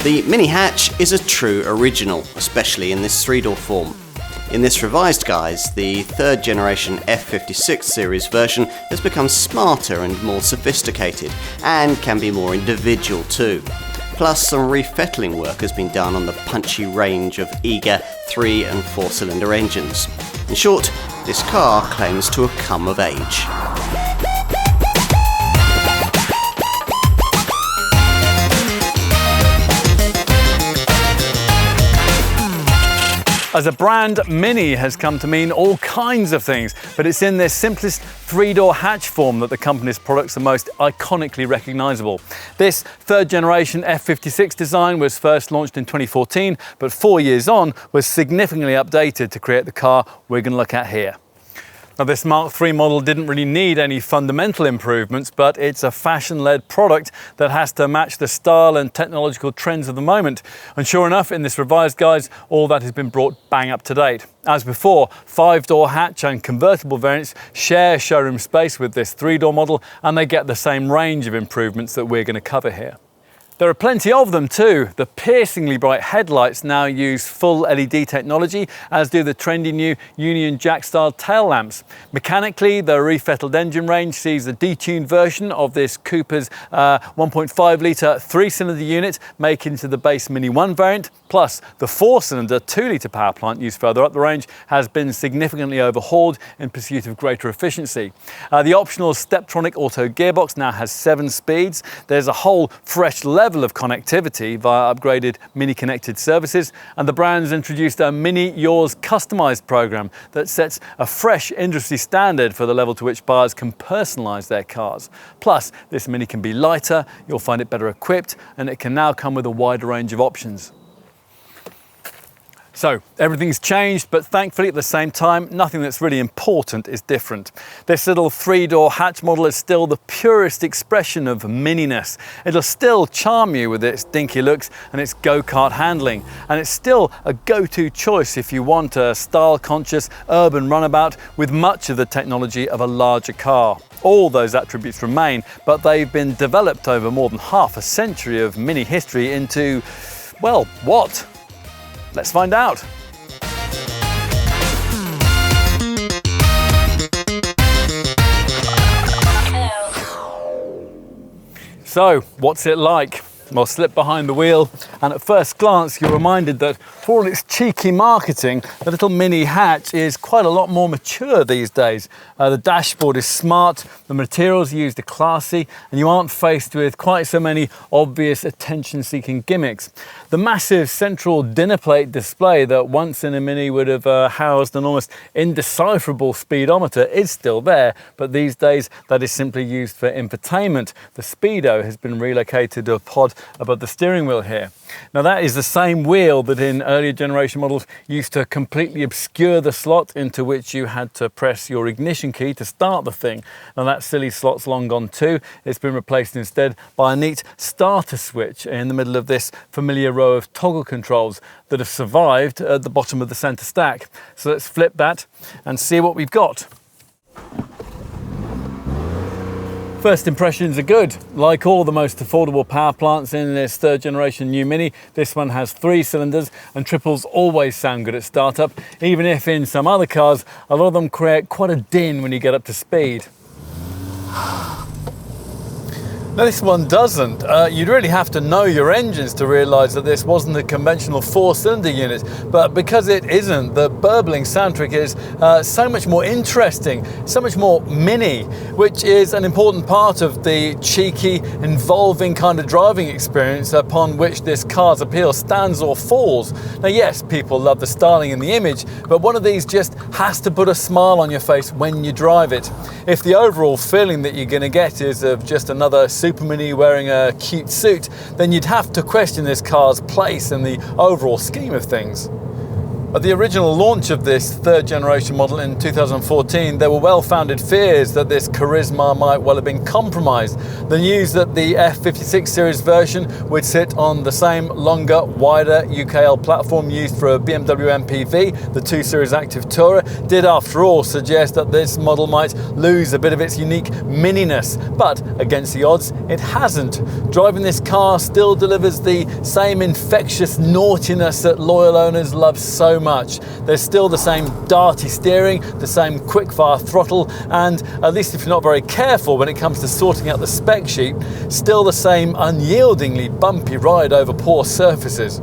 The Mini hatch is a true original, especially in this three-door form. In this revised guise, the third generation F56 series version has become smarter and more sophisticated, and can be more individual too. Plus, some re-fettling work has been done on the punchy range of eager 3 and 4 cylinder engines. In short, this car claims to have come of age. As a brand, Mini has come to mean all kinds of things, but it's in this simplest three-door hatch form that the company's products are most iconically recognisable. This third generation F56 design was first launched in 2014, but 4 years on was significantly updated to create the car we're going to look at here. Now, this Mark III model didn't really need any fundamental improvements, but it's a fashion-led product that has to match the style and technological trends of the moment. And sure enough, in this revised guise, all that has been brought bang up to date. As before, 5-door hatch and convertible variants share showroom space with this 3-door model, and they get the same range of improvements that we're going to cover here. There are plenty of them too. The piercingly bright headlights now use full LED technology, as do the trendy new Union Jack style tail lamps. Mechanically, the re-fettled engine range sees a detuned version of this Cooper's 1.5 litre 3-cylinder unit make into the base Mini 1 variant, plus the 4-cylinder 2-litre power plant used further up the range has been significantly overhauled in pursuit of greater efficiency. The optional Steptronic auto gearbox now has 7 speeds. There's a whole fresh level of connectivity via upgraded Mini connected services, and the brand's introduced a Mini Yours customized program that sets a fresh industry standard for the level to which buyers can personalize their cars. Plus, this Mini can be lighter, you'll find it better equipped, and it can now come with a wider range of options. So everything's changed, but thankfully at the same time, nothing that's really important is different. This little 3-door hatch model is still the purest expression of mininess. It'll still charm you with its dinky looks and its go-kart handling. And it's still a go-to choice if you want a style-conscious urban runabout with much of the technology of a larger car. All those attributes remain, but they've been developed over more than half a century of Mini history into, well, what? Let's find out. So, what's it like? Well, slip behind the wheel, and at first glance you're reminded that for all its cheeky marketing, the little Mini hatch is quite a lot more mature these days. The dashboard is smart, the materials used are classy, and you aren't faced with quite so many obvious attention-seeking gimmicks. The massive central dinner plate display that once in a Mini would have housed an almost indecipherable speedometer is still there, but these days that is simply used for infotainment. The speedo has been relocated to a pod above the steering wheel here. Now, that is the same wheel that in earlier generation models used to completely obscure the slot into which you had to press your ignition key to start the thing. Now, that silly slot's long gone too. It's been replaced instead by a neat starter switch in the middle of this familiar row of toggle controls that have survived at the bottom of the center stack. So let's flip that and see what we've got. First impressions are good. Like all the most affordable power plants in this third generation new Mini, this one has 3 cylinders, and triples always sound good at startup, even if in some other cars a lot of them create quite a din when you get up to speed. No, this one doesn't. You'd really have to know your engines to realise that this wasn't a conventional 4-cylinder unit, but because it isn't, the burbling sound trick is so much more interesting, so much more Mini, which is an important part of the cheeky, involving kind of driving experience upon which this car's appeal stands or falls. Now, yes, people love the styling and the image, but one of these just has to put a smile on your face when you drive it. If the overall feeling that you're going to get is of just another Super Mini wearing a cute suit, then you'd have to question this car's place in the overall scheme of things. At the original launch of this third generation model in 2014, there were well-founded fears that this charisma might well have been compromised. The news that the F56 series version would sit on the same longer, wider UKL platform used for a BMW MPV, the 2 Series Active Tourer, did after all suggest that this model might lose a bit of its unique mininess. But against the odds, it hasn't. Driving this car still delivers the same infectious naughtiness that loyal owners love so much. There's still the same darty steering, the same quick-fire throttle, and, at least if you're not very careful when it comes to sorting out the spec sheet, still the same unyieldingly bumpy ride over poor surfaces.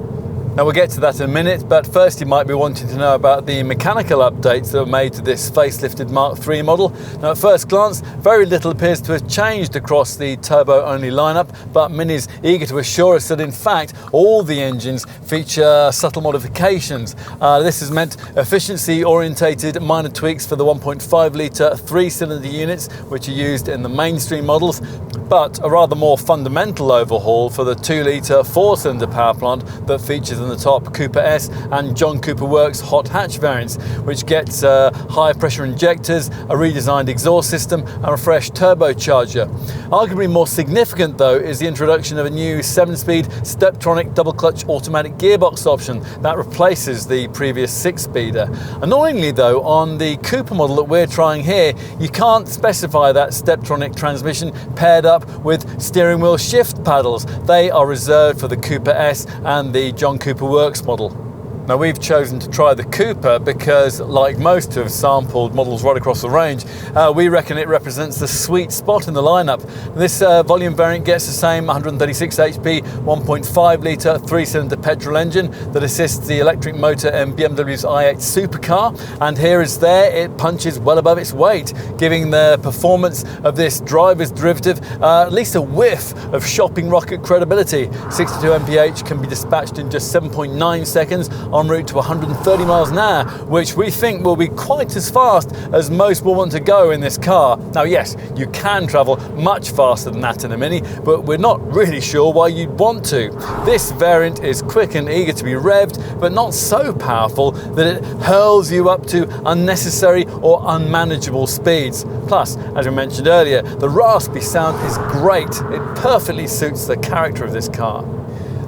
Now we'll get to that in a minute, but first you might be wanting to know about the mechanical updates that were made to this facelifted Mark III model. Now at first glance, very little appears to have changed across the turbo-only lineup, but Mini's eager to assure us that in fact all the engines feature subtle modifications. This has meant efficiency-orientated minor tweaks for the 1.5 litre 3-cylinder units, which are used in the mainstream models, but a rather more fundamental overhaul for the 2 litre 4-cylinder power plant that features in the top Cooper S and John Cooper Works hot hatch variants, which gets high pressure injectors, a redesigned exhaust system and a fresh turbocharger. Arguably more significant though is the introduction of a new 7-speed Steptronic double clutch automatic gearbox option that replaces the previous 6-speeder. Annoyingly though, on the Cooper model that we're trying here, you can't specify that Steptronic transmission paired up with steering wheel shift paddles. They are reserved for the Cooper S and the John Cooper Works model. Now we've chosen to try the Cooper because, like most who have sampled models right across the range, we reckon it represents the sweet spot in the lineup. This volume variant gets the same 136 HP, 1.5 litre 3-cylinder petrol engine that assists the electric motor in BMW's i8 supercar, and here as there, it punches well above its weight, giving the performance of this driver's derivative at least a whiff of shopping rocket credibility. 62 mph can be dispatched in just 7.9 seconds en route to 130 miles an hour, which we think will be quite as fast as most will want to go in this car. Now yes, you can travel much faster than that in a Mini, but we're not really sure why you'd want to. This variant is quick and eager to be revved, but not so powerful that it hurls you up to unnecessary or unmanageable speeds. Plus, as we mentioned earlier, the raspy sound is great. It perfectly suits the character of this car.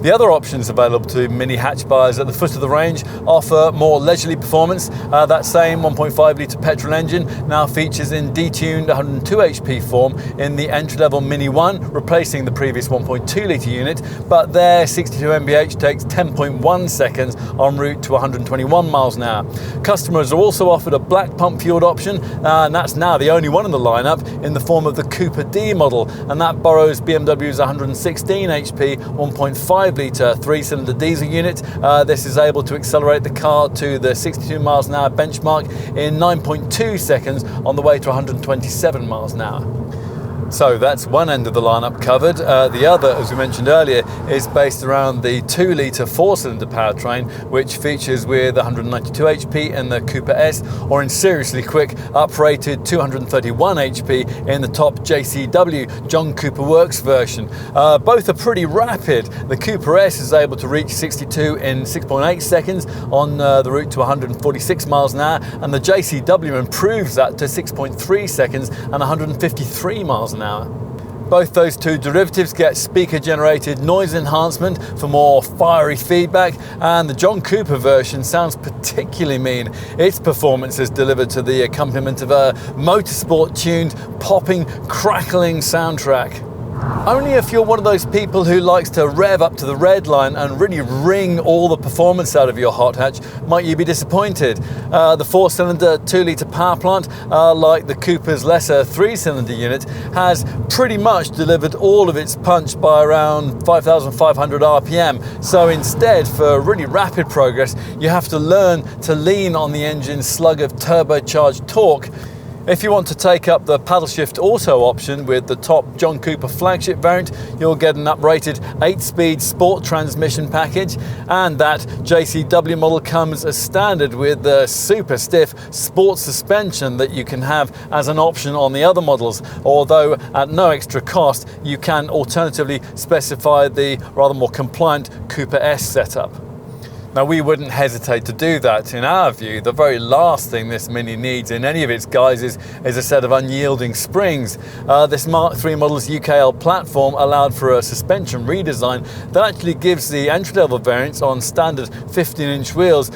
The other options available to Mini hatch buyers at the foot of the range offer more leisurely performance. That same 1.5 litre petrol engine now features in detuned 102 HP form in the entry-level Mini 1, replacing the previous 1.2 litre unit, but their 62 mph takes 10.1 seconds en route to 121 miles an hour. Customers are also offered a black pump fueled option, and that's now the only one in the lineup in the form of the Cooper D model, and that borrows BMW's 116 HP 1.5 litre 3-cylinder diesel unit. This is able to accelerate the car to the 62 miles an hour benchmark in 9.2 seconds on the way to 127 miles an hour. So that's one end of the lineup covered. The other, as we mentioned earlier, is based around the 2 litre 4-cylinder powertrain, which features with 192 HP in the Cooper S, or in seriously quick, uprated 231 HP in the top JCW John Cooper Works version. Both are pretty rapid. The Cooper S is able to reach 62 in 6.8 seconds on the route to 146 miles an hour, and the JCW improves that to 6.3 seconds and 153 miles an hour. Both those two derivatives get speaker-generated noise enhancement for more fiery feedback, and the John Cooper version sounds particularly mean. Its performance is delivered to the accompaniment of a motorsport-tuned, popping, crackling soundtrack. Only if you're one of those people who likes to rev up to the red line and really wring all the performance out of your hot hatch might you be disappointed. The 4-cylinder 2 litre power plant, like the Cooper's lesser 3-cylinder unit, has pretty much delivered all of its punch by around 5,500 RPM. So instead, for really rapid progress, you have to learn to lean on the engine's slug of turbocharged torque. If you want to take up the paddle shift auto option with the top John Cooper flagship variant, you'll get an uprated 8-speed sport transmission package, and that JCW model comes as standard with the super stiff sport suspension that you can have as an option on the other models, although at no extra cost you can alternatively specify the rather more compliant Cooper S setup. Now, we wouldn't hesitate to do that. In our view, the very last thing this Mini needs in any of its guises is a set of unyielding springs. This Mark III model's UKL platform allowed for a suspension redesign that actually gives the entry-level variants on standard 15-inch wheels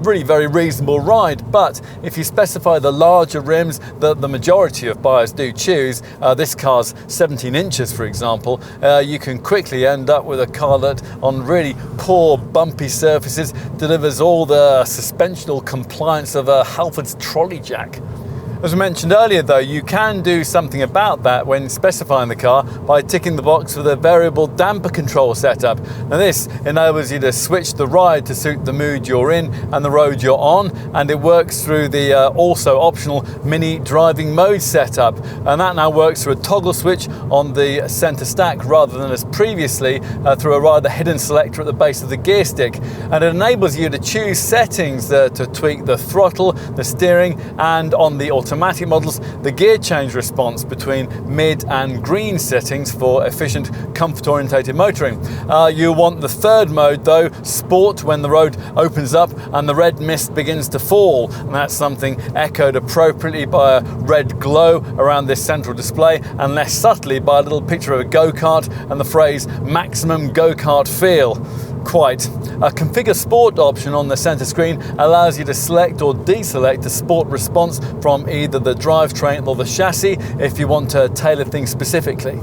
really very reasonable ride. But if you specify the larger rims that the majority of buyers do choose, this car's 17 inches, for example, you can quickly end up with a car that on really poor, bumpy surfaces delivers all the suspensional compliance of a Halford's trolley jack. As I mentioned earlier though, you can do something about that when specifying the car by ticking the box for the variable damper control setup. Now this enables you to switch the ride to suit the mood you're in and the road you're on, and it works through the also optional Mini driving mode setup, and that now works through a toggle switch on the centre stack rather than as previously through a rather hidden selector at the base of the gear stick. And it enables you to choose settings to tweak the throttle, the steering, and on the automatic models, the gear change response between mid and green settings for efficient, comfort-orientated motoring. You want the third mode though, Sport, when the road opens up and the red mist begins to fall. And that's something echoed appropriately by a red glow around this central display, and less subtly by a little picture of a go-kart and the phrase maximum go-kart feel. Quite. A configure sport option on the center screen allows you to select or deselect the sport response from either the drivetrain or the chassis if you want to tailor things specifically.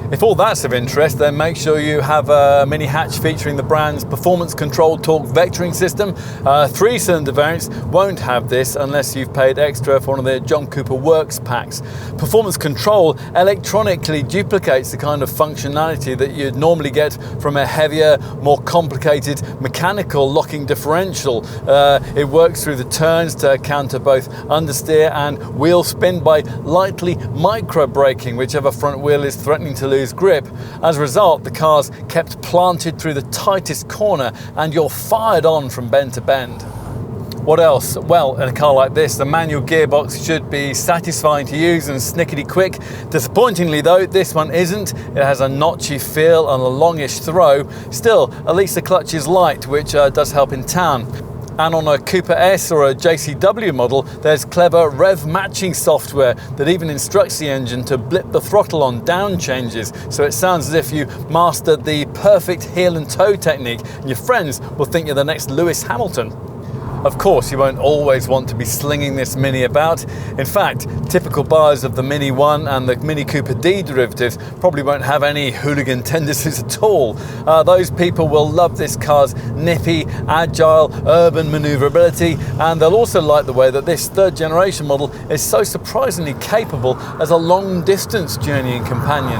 If all that's of interest, then make sure you have a Mini hatch featuring the brand's performance controlled torque vectoring system. 3-cylinder variants won't have this unless you've paid extra for one of their John Cooper Works packs. Performance control electronically duplicates the kind of functionality that you'd normally get from a heavier, more complicated mechanical locking differential. It works through the turns to counter both understeer and wheel spin by lightly micro braking whichever front wheel is threatening to lose grip. As a result, the car's kept planted through the tightest corner and you're fired on from bend to bend. What else? Well, in a car like this, the manual gearbox should be satisfying to use and snickety quick. Disappointingly though, this one isn't. It has a notchy feel and a longish throw. Still, at least the clutch is light, which does help in town. And on a Cooper S or a JCW model, there's clever rev matching software that even instructs the engine to blip the throttle on down changes, so it sounds as if you mastered the perfect heel and toe technique, and your friends will think you're the next Lewis Hamilton. Of course, you won't always want to be slinging this Mini about. In fact, typical buyers of the Mini 1 and the Mini Cooper D derivatives probably won't have any hooligan tendencies at all. Those people will love this car's nippy, agile, urban manoeuvrability, and they'll also like the way that this third generation model is so surprisingly capable as a long distance journeying companion,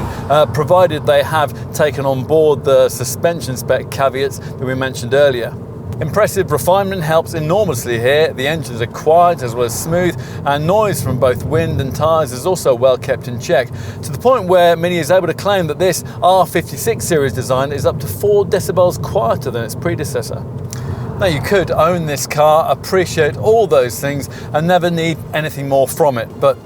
provided they have taken on board the suspension spec caveats that we mentioned earlier. Impressive refinement helps enormously here. The engines are quiet as well as smooth, and noise from both wind and tyres is also well kept in check, to the point where Mini is able to claim that this R56 series design is up to 4 decibels quieter than its predecessor. Now, you could own this car, appreciate all those things, and never need anything more from it, but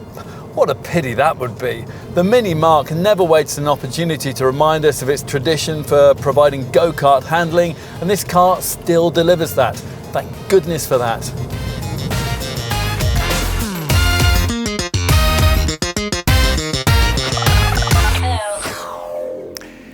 what a pity that would be. The Mini Mark never waits an opportunity to remind us of its tradition for providing go-kart handling, and this car still delivers that. Thank goodness for that.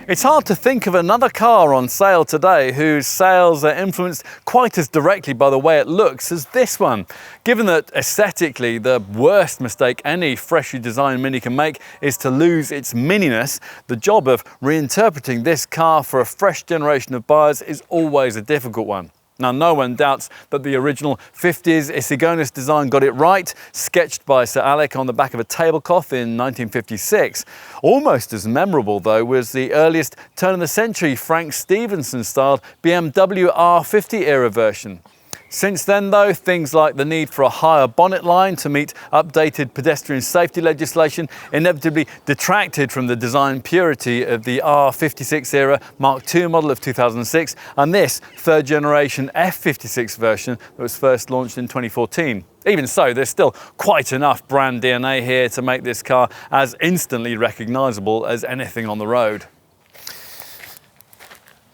It's hard to think of another car on sale today whose sales are influenced quite as directly by the way it looks as this one. Given that aesthetically the worst mistake any freshly designed Mini can make is to lose its mininess, the job of reinterpreting this car for a fresh generation of buyers is always a difficult one. Now, no one doubts that the original 50s Isigonis design got it right, sketched by Sir Alec on the back of a tablecloth in 1956. Almost as memorable, though, was the earliest turn-of-the-century Frank Stevenson-styled BMW R50 era version. Since then, though, things like the need for a higher bonnet line to meet updated pedestrian safety legislation inevitably detracted from the design purity of the R56 era Mark II model of 2006 and this third generation F56 version that was first launched in 2014. Even so, there's still quite enough brand DNA here to make this car as instantly recognisable as anything on the road.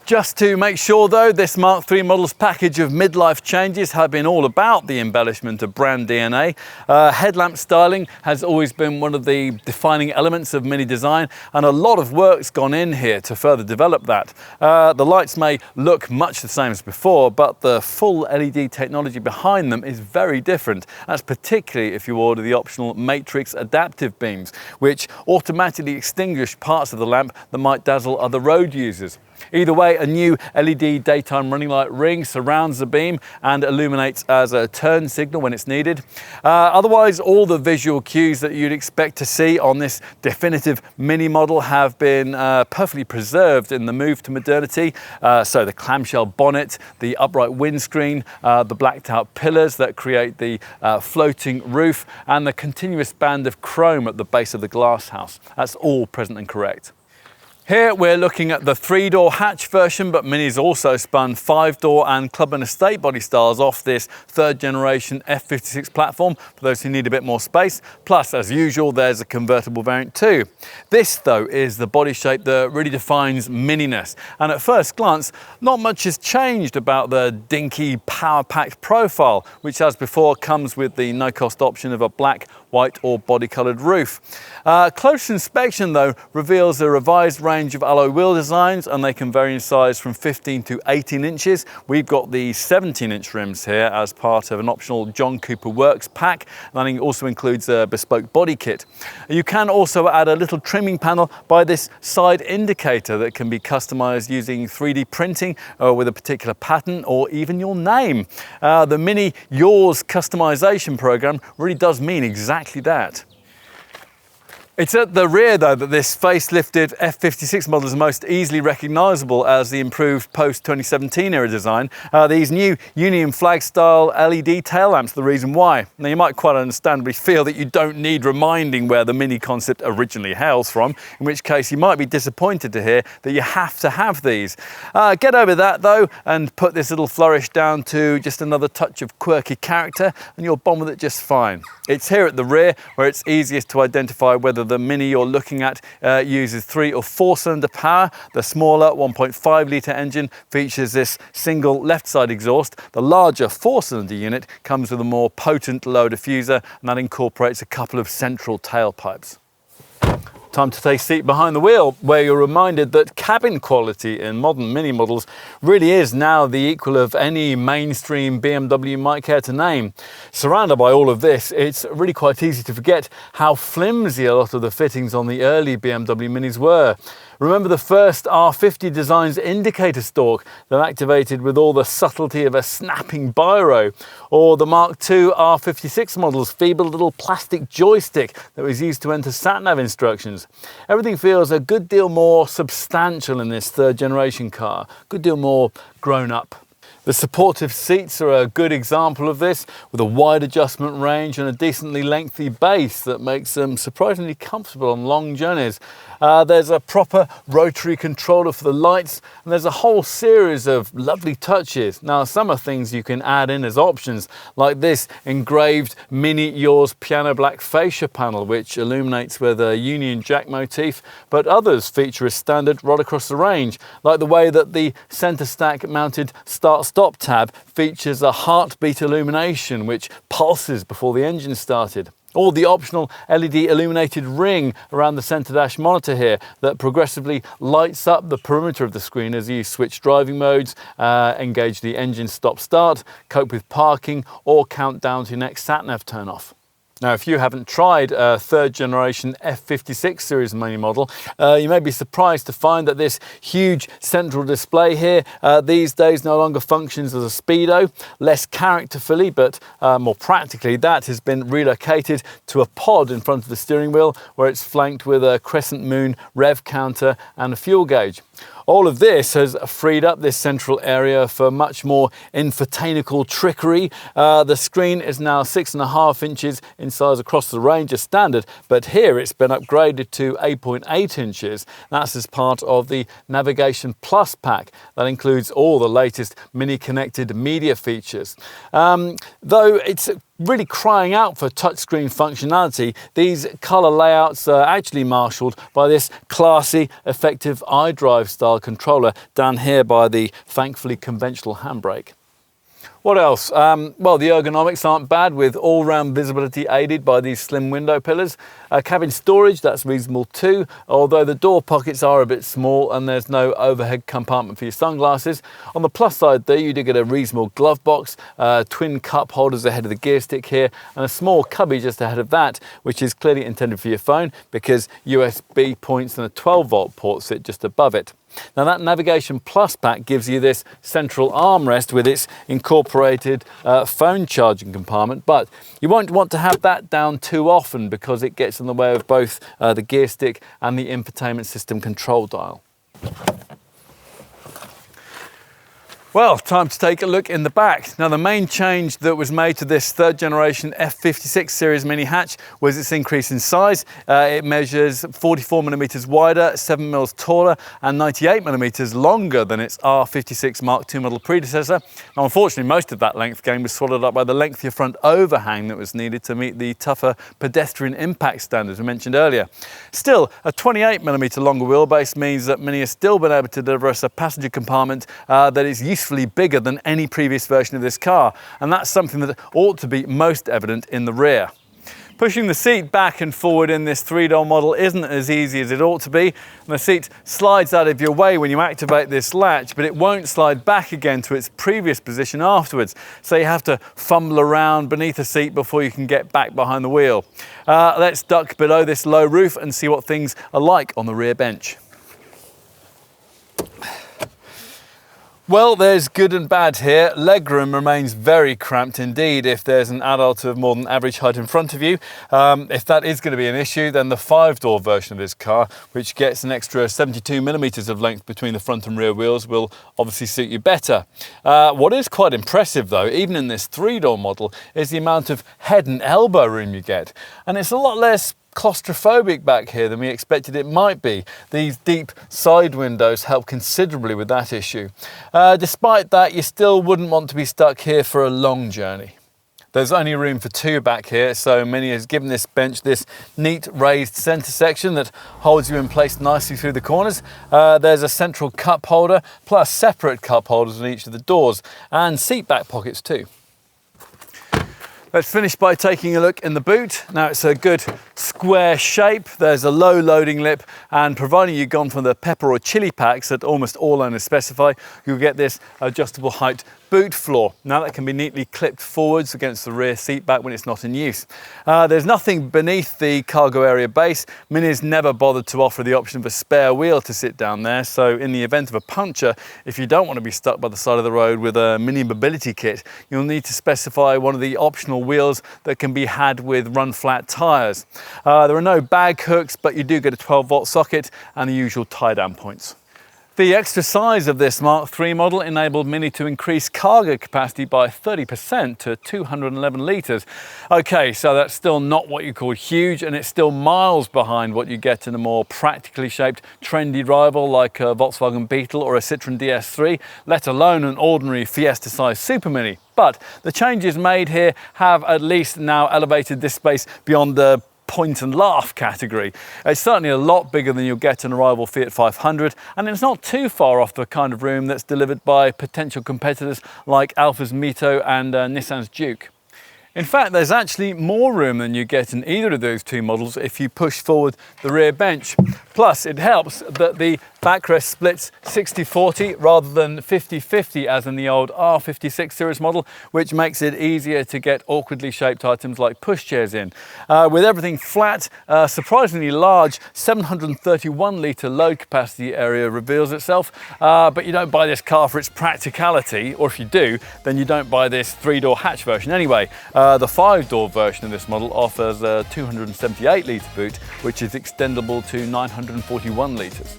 Just to make sure though, this Mark III model's package of midlife changes have been all about the embellishment of brand DNA. Headlamp styling has always been one of the defining elements of Mini design, and a lot of work's gone in here to further develop that. The lights may look much the same as before, but the full LED technology behind them is very different. That's particularly if you order the optional Matrix adaptive beams, which automatically extinguish parts of the lamp that might dazzle other road users. Either way, a new LED daytime running light ring surrounds the beam and illuminates as a turn signal when it's needed. Otherwise, all the visual cues that you'd expect to see on this definitive Mini model have been perfectly preserved in the move to modernity. So the clamshell bonnet, the upright windscreen, the blacked out pillars that create the floating roof, and the continuous band of chrome at the base of the glass house. That's all present and correct. Here we're looking at the 3-door hatch version, but Mini's also spun 5-door and club and estate body styles off this 3rd generation F56 platform for those who need a bit more space. Plus, as usual, there's a convertible variant too. This, though, is the body shape that really defines Mininess. And at first glance, not much has changed about the dinky, power-packed profile, which as before comes with the no-cost option of a black, white or body-coloured roof. Close inspection, though, reveals a revised range of alloy wheel designs, and they can vary in size from 15 to 18 inches. We've got the 17-inch rims here as part of an optional John Cooper Works pack. That also includes a bespoke body kit. You can also add a little trimming panel by this side indicator that can be customised using 3D printing with a particular pattern or even your name. The Mini Yours customisation program really does mean exactly that. It's at the rear, though, that this facelifted F56 model is most easily recognisable as the improved post-2017 era design. These new Union flag style LED tail lamps are the reason why. Now, you might quite understandably feel that you don't need reminding where the Mini concept originally hails from, in which case you might be disappointed to hear that you have to have these. Get over that, though, and put this little flourish down to just another touch of quirky character, and you'll bond with it just fine. It's here at the rear where it's easiest to identify whether the Mini you're looking at uses 3 or 4 cylinder power. The smaller 1.5 litre engine features this single left side exhaust. The larger 4 cylinder unit comes with a more potent low diffuser, and that incorporates a couple of central tailpipes. Time to take a seat behind the wheel, where you're reminded that cabin quality in modern Mini models really is now the equal of any mainstream BMW you might care to name. Surrounded by all of this, it's really quite easy to forget how flimsy a lot of the fittings on the early BMW Minis were. Remember the first R50 design's indicator stalk that activated with all the subtlety of a snapping biro, or the Mark II R56 model's feeble little plastic joystick that was used to enter sat-nav instructions. Everything feels a good deal more substantial in this 3rd generation car, a good deal more grown up. The supportive seats are a good example of this, with a wide adjustment range and a decently lengthy base that makes them surprisingly comfortable on long journeys. There's a proper rotary controller for the lights, and there's a whole series of lovely touches. Now, some are things you can add in as options, like this engraved Mini Yours piano black fascia panel, which illuminates with a Union Jack motif, but others feature as standard right across the range, like the way that the centre stack mounted start-stop tab features a heartbeat illumination which pulses before the engine started. Or the optional LED illuminated ring around the centre dash monitor here that progressively lights up the perimeter of the screen as you switch driving modes, engage the engine stop-start, cope with parking, or count down to your next sat-nav turn-off. Now, if you haven't tried a 3rd generation F56 series Mini model, you may be surprised to find that this huge central display here these days no longer functions as a speedo. Less characterfully, but more practically, that has been relocated to a pod in front of the steering wheel, where it's flanked with a crescent moon rev counter and a fuel gauge. All of this has freed up this central area for much more infotainical trickery. The screen is now 6.5 inches in size across the range as standard, but here it's been upgraded to 8.8 inches. That's as part of the Navigation Plus pack. That includes all the latest Mini connected media features. Though it's really crying out for touchscreen functionality, these colour layouts are actually marshalled by this classy, effective iDrive style controller down here by the thankfully conventional handbrake. What else? Well, the ergonomics aren't bad, with all-round visibility aided by these slim window pillars. Cabin storage, that's reasonable too, although the door pockets are a bit small and there's no overhead compartment for your sunglasses. On the plus side there, you do get a reasonable glove box, twin cup holders ahead of the gear stick here, and a small cubby just ahead of that, which is clearly intended for your phone because USB points and a 12-volt port sit just above it. Now that Navigation Plus pack gives you this central armrest with its incorporated phone charging compartment, but you won't want to have that down too often because it gets in the way of both the gear stick and the infotainment system control dial. Well, time to take a look in the back. Now, the main change that was made to this third generation F56 series mini hatch was its increase in size. It measures 44mm wider, 7mm taller, and 98mm longer than its R56 Mark II model predecessor. Now, unfortunately, most of that length gain was swallowed up by the lengthier front overhang that was needed to meet the tougher pedestrian impact standards we mentioned earlier. Still, a 28mm longer wheelbase means that Mini has still been able to deliver us a passenger compartment that is usefully bigger than any previous version of this car, and that's something that ought to be most evident in the rear. Pushing the seat back and forward in this three-door model isn't as easy as it ought to be, and the seat slides out of your way when you activate this latch, but it won't slide back again to its previous position afterwards, so you have to fumble around beneath the seat before you can get back behind the wheel. Let's duck below this low roof and see what things are like on the rear bench. Well, there's good and bad here. Legroom remains very cramped indeed if there's an adult of more than average height in front of you. If that is going to be an issue, then the 5-door version of this car, which gets an extra 72mm of length between the front and rear wheels, will obviously suit you better. What is quite impressive though, even in this 3-door model, is the amount of head and elbow room you get. And it's a lot less claustrophobic back here than we expected it might be. These deep side windows help considerably with that issue. Despite that, you still wouldn't want to be stuck here for a long journey. There's only room for 2 back here, so Mini has given this bench this neat raised centre section that holds you in place nicely through the corners. There's a central cup holder, plus separate cup holders on each of the doors, and seat back pockets too. Let's finish by taking a look in the boot. Now, it's a good square shape. There's a low loading lip, and providing you've gone for the pepper or chili packs that almost all owners specify, you'll get this adjustable height boot floor. Now that can be neatly clipped forwards against the rear seat back when it's not in use. There's nothing beneath the cargo area base. Mini's never bothered to offer the option of a spare wheel to sit down there, so in the event of a puncture, if you don't want to be stuck by the side of the road with a Mini mobility kit, you'll need to specify one of the optional wheels that can be had with run flat tyres. There are no bag hooks, but you do get a 12-volt socket and the usual tie-down points. The extra size of this Mark III model enabled Mini to increase cargo capacity by 30% to 211 litres. Okay, so that's still not what you call huge, and it's still miles behind what you get in a more practically shaped, trendy rival like a Volkswagen Beetle or a Citroën DS3, let alone an ordinary Fiesta-sized Super Mini. But the changes made here have at least now elevated this space beyond the point and laugh category. It's certainly a lot bigger than you'll get in a rival Fiat 500, and it's not too far off the kind of room that's delivered by potential competitors like Alfa's Mito and Nissan's Juke. In fact, there's actually more room than you get in either of those two models if you push forward the rear bench. Plus, it helps that the backrest splits 60-40 rather than 50-50 as in the old R56 series model, which makes it easier to get awkwardly shaped items like pushchairs in. With everything flat, a surprisingly large 731-litre load capacity area reveals itself, but you don't buy this car for its practicality, or if you do, then you don't buy this 3-door hatch version anyway. The 5-door version of this model offers a 278-litre boot, which is extendable to 941 litres.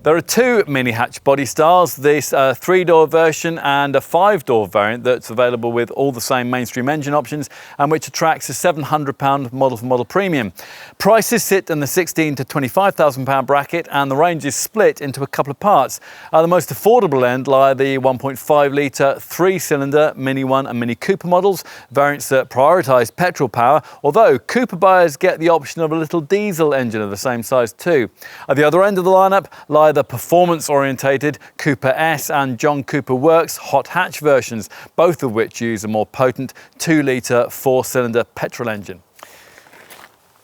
There are two mini hatch body styles, this 3-door version and a 5-door variant that's available with all the same mainstream engine options and which attracts a £700 model for model premium. Prices sit in the £16,000 to £25,000 bracket and the range is split into a couple of parts. The most affordable end lie the 1.5 litre 3-cylinder Mini 1 and Mini Cooper models, variants that prioritise petrol power, although Cooper buyers get the option of a little diesel engine of the same size too. At the other end of the lineup lie the performance-orientated Cooper S and John Cooper Works hot hatch versions, both of which use a more potent 2-litre 4-cylinder petrol engine.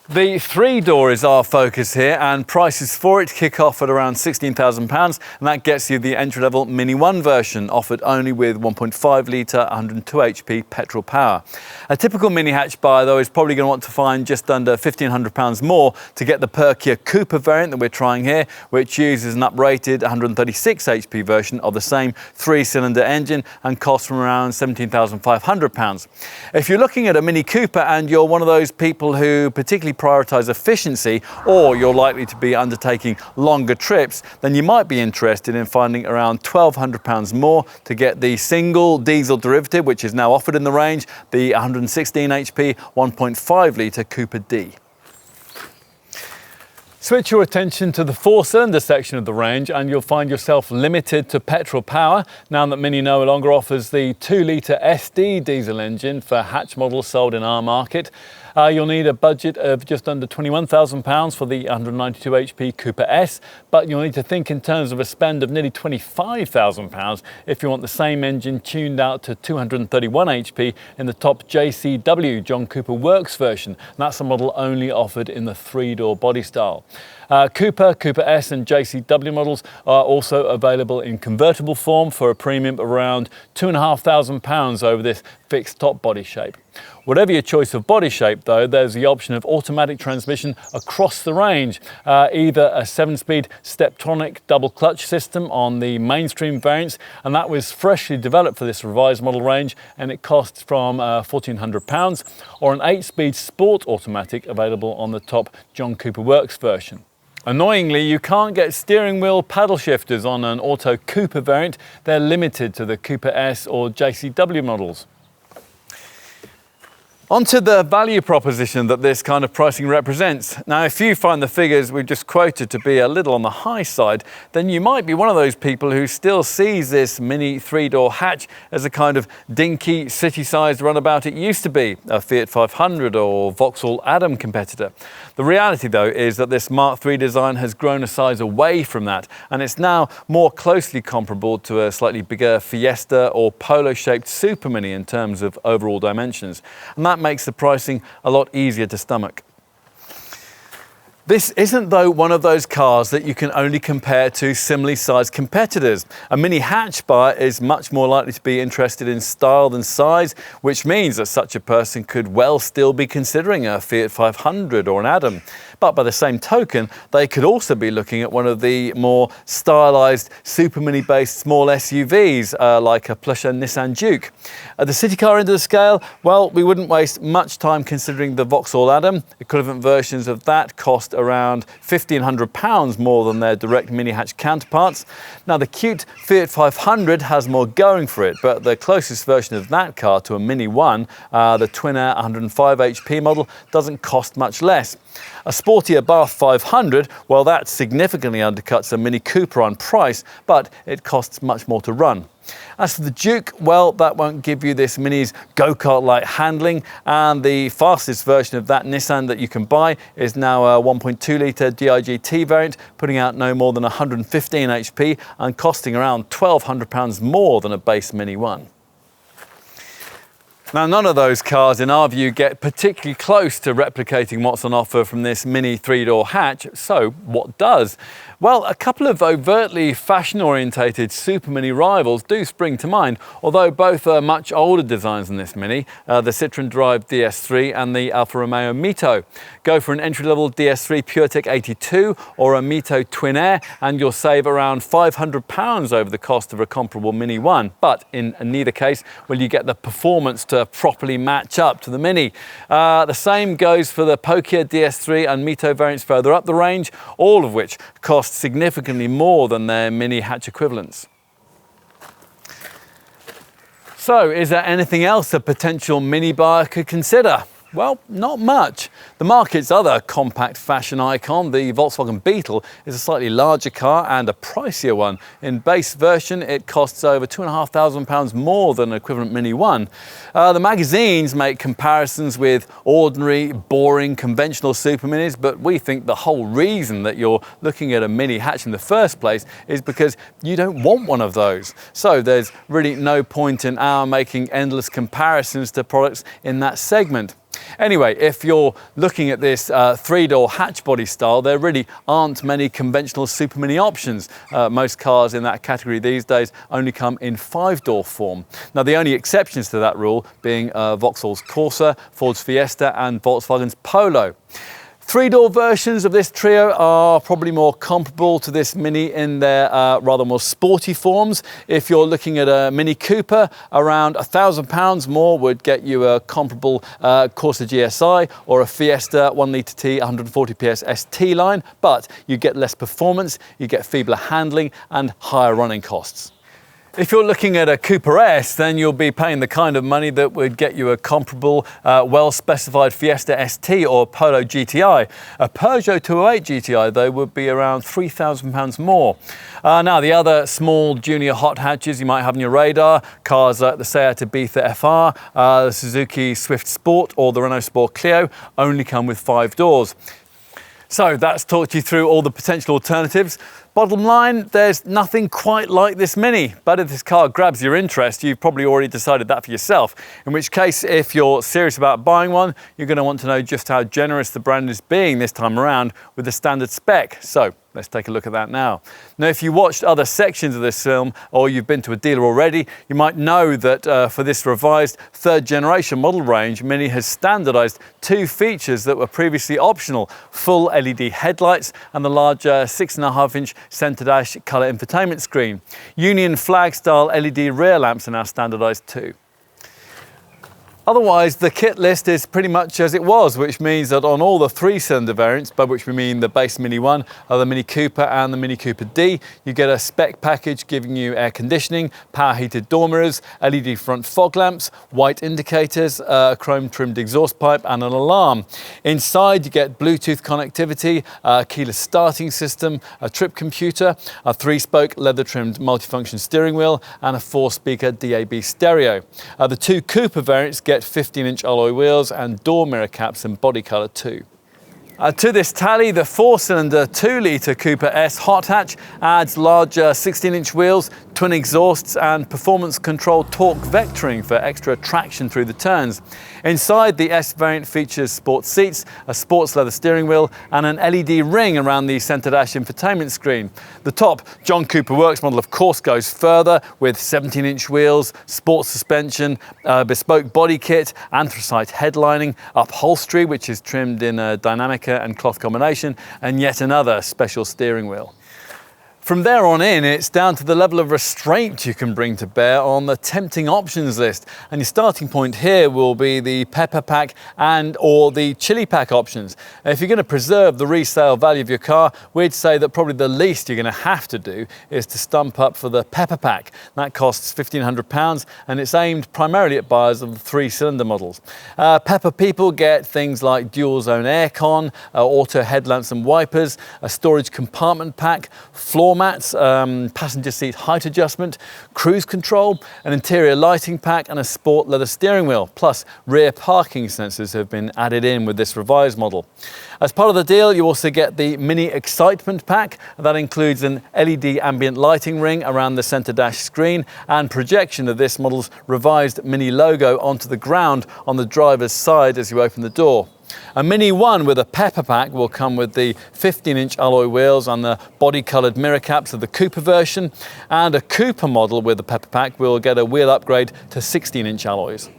The 3-door is our focus here and prices for it kick off at around £16,000 and that gets you the entry-level Mini 1 version offered only with 1.5 litre 102 HP petrol power. A typical mini hatch buyer though is probably going to want to find just under £1,500 more to get the perkier Cooper variant that we're trying here, which uses an uprated 136 HP version of the same 3-cylinder engine and costs from around £17,500. If you're looking at a Mini Cooper and you're one of those people who particularly prioritise efficiency, or you're likely to be undertaking longer trips, then you might be interested in finding around £1,200 more to get the single diesel derivative, which is now offered in the range, the 116 HP 1.5 litre Cooper D. Switch your attention to the 4-cylinder section of the range and you'll find yourself limited to petrol power now that Mini no longer offers the 2-litre SD diesel engine for hatch models sold in our market. You'll need a budget of just under £21,000 for the 192 HP Cooper S, but you'll need to think in terms of a spend of nearly £25,000 if you want the same engine tuned out to 231 HP in the top JCW John Cooper Works version. And that's a model only offered in the 3-door body style. Cooper, Cooper S and JCW models are also available in convertible form for a premium of around £2,500 over this fixed top body shape. Whatever your choice of body shape though, there's the option of automatic transmission across the range, either a 7-speed Steptronic double clutch system on the mainstream variants, and that was freshly developed for this revised model range and it costs from £1,400, or an 8-speed sport automatic available on the top John Cooper Works version. Annoyingly, you can't get steering wheel paddle shifters on an auto Cooper variant. They're limited to the Cooper S or JCW models. Onto the value proposition that this kind of pricing represents. Now, if you find the figures we've just quoted to be a little on the high side, then you might be one of those people who still sees this Mini 3-door hatch as a kind of dinky, city-sized runabout it used to be, a Fiat 500 or Vauxhall Adam competitor. The reality, though, is that this Mark III design has grown a size away from that, and it's now more closely comparable to a slightly bigger Fiesta or Polo-shaped Super Mini in terms of overall dimensions. And that makes the pricing a lot easier to stomach. This isn't, though, one of those cars that you can only compare to similarly sized competitors. A mini hatch buyer is much more likely to be interested in style than size, which means that such a person could well still be considering a Fiat 500 or an Adam. But by the same token, they could also be looking at one of the more stylised Super Mini-based small SUVs, like a plush Nissan Juke. At the city car end of the scale, well, we wouldn't waste much time considering the Vauxhall Adam. Equivalent versions of that cost around £1,500 more than their direct mini hatch counterparts. Now, the cute Fiat 500 has more going for it, but the closest version of that car to a Mini 1, the Twin Air 105 HP model, doesn't cost much less. A sportier Bath 500, well, that significantly undercuts a Mini Cooper on price, but it costs much more to run. As for the Juke, well, that won't give you this Mini's go-kart-like handling, and the fastest version of that Nissan that you can buy is now a 1.2 litre DIGT variant, putting out no more than 115 HP and costing around £1,200 more than a base Mini 1. Now, none of those cars, in our view, get particularly close to replicating what's on offer from this Mini 3-door hatch, so what does? Well, a couple of overtly fashion-orientated Super Mini rivals do spring to mind, although both are much older designs than this Mini, the Citroën-derived DS3 and the Alfa Romeo Mito. Go for an entry-level DS3 PureTech 82 or a Mito Twin Air and you'll save around £500 over the cost of a comparable Mini 1, but in neither case will you get the performance to to properly match up to the Mini. The same goes for the Pokia DS3 and Mito variants further up the range, all of which cost significantly more than their Mini hatch equivalents. So, is there anything else a potential Mini buyer could consider? Well, not much. The market's other compact fashion icon, the Volkswagen Beetle, is a slightly larger car and a pricier one. In base version, it costs over £2,500 more than an equivalent Mini 1. The magazines make comparisons with ordinary, boring, conventional super minis, but we think the whole reason that you're looking at a Mini hatch in the first place is because you don't want one of those. So there's really no point in our making endless comparisons to products in that segment. Anyway, if you're looking at this three-door hatch body style, there really aren't many conventional super mini options. Most cars in that category these days only come in five-door form. Now, the only exceptions to that rule being Vauxhall's Corsa, Ford's Fiesta and Volkswagen's Polo. Three-door versions of this trio are probably more comparable to this Mini in their rather more sporty forms. If you're looking at a Mini Cooper, around £1,000 more would get you a comparable Corsa GSI or a Fiesta 1 litre T 140 PS ST line, but you get less performance, you get feebler handling and higher running costs. If you're looking at a Cooper S, then you'll be paying the kind of money that would get you a comparable, well-specified Fiesta ST or Polo GTI. A Peugeot 208 GTI, though, would be around £3,000 more. Now, the other small junior hot hatches you might have on your radar, cars like the Seat Ibiza FR, the Suzuki Swift Sport or the Renault Sport Clio, only come with 5 doors. So that's talked you through all the potential alternatives. Bottom line, there's nothing quite like this Mini, but if this car grabs your interest, you've probably already decided that for yourself. In which case, if you're serious about buying one, you're going to want to know just how generous the brand is being this time around with the standard spec. So let's take a look at that now. Now, if you watched other sections of this film or you've been to a dealer already, you might know that for this revised third generation model range, Mini has standardized 2 features that were previously optional: full LED headlights and the larger 6.5-inch centre dash colour infotainment screen. Union flag style LED rear lamps are now standardised too. Otherwise, the kit list is pretty much as it was, which means that on all the 3-cylinder variants, by which we mean the base Mini 1, the Mini Cooper and the Mini Cooper D, you get a spec package giving you air conditioning, power heated door mirrors, LED front fog lamps, white indicators, a chrome trimmed exhaust pipe and an alarm. Inside you get Bluetooth connectivity, a keyless starting system, a trip computer, a 3-spoke leather trimmed multifunction steering wheel and a 4-speaker DAB stereo. The 2 Cooper variants get 15-inch alloy wheels and door mirror caps and body colour too. To this tally, the 4-cylinder 2-litre Cooper S hot hatch adds larger 16-inch wheels, twin exhausts and performance-controlled torque vectoring for extra traction through the turns. Inside, the S variant features sports seats, a sports leather steering wheel and an LED ring around the centre dash infotainment screen. The top John Cooper Works model of course goes further with 17-inch wheels, sports suspension, bespoke body kit, anthracite headlining, upholstery which is trimmed in a dynamic and cloth combination, and yet another special steering wheel. From there on in, it's down to the level of restraint you can bring to bear on the tempting options list. And your starting point here will be the pepper pack and or the chili pack options. If you're going to preserve the resale value of your car, we'd say that probably the least you're going to have to do is to stump up for the pepper pack. That costs £1,500 and it's aimed primarily at buyers of the 3-cylinder models. Pepper people get things like dual zone aircon, auto headlamps and wipers, a storage compartment pack, floor mats, passenger seat height adjustment, cruise control, an interior lighting pack and a sport leather steering wheel, plus rear parking sensors have been added in with this revised model. As part of the deal, you also get the Mini Excitement pack. That includes an LED ambient lighting ring around the centre dash screen and projection of this model's revised Mini logo onto the ground on the driver's side as you open the door. A Mini 1 with a pepper pack will come with the 15-inch alloy wheels and the body-coloured mirror caps of the Cooper version, and a Cooper model with the pepper pack will get a wheel upgrade to 16-inch alloys.